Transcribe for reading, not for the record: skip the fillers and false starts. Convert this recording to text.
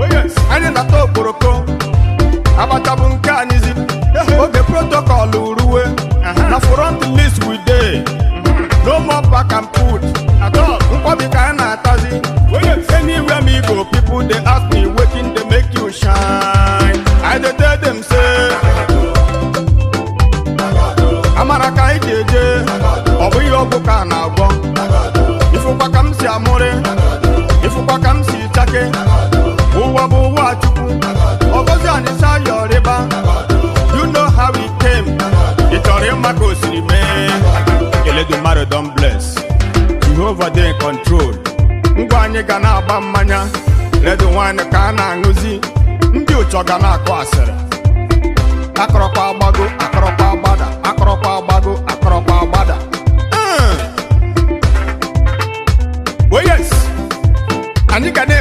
anyị na-ata okporoko abacha bụ nke anyịzi oge protocol uruwe na front list we dey no more back and put nkwabi ka anyị na-atazi anywhere me go people dey ask me wetin dey make you shine I dey tell them say amara ka anyị ga-eje ọ bụ ihe ọgwụ ka a na-agwọ ifụkwa ka m si amụrị ifụkwa ka m si chake ụwa bụ ụwa Chukwu ọgọzi anyị sayọ rịba you know how it came ị chọrọ ịma ka o siri mee Eledumare don bless Jehovah dey in control ngwa anyị ga na-agba mmanya red wine ka a na-aṅụzi ndị ụchọ ga na-akụ asịrị akọrọkwa agbago akọrọkwa agbada akọrọkwa agbago akọrọkwa agbada oh yes anyị ga na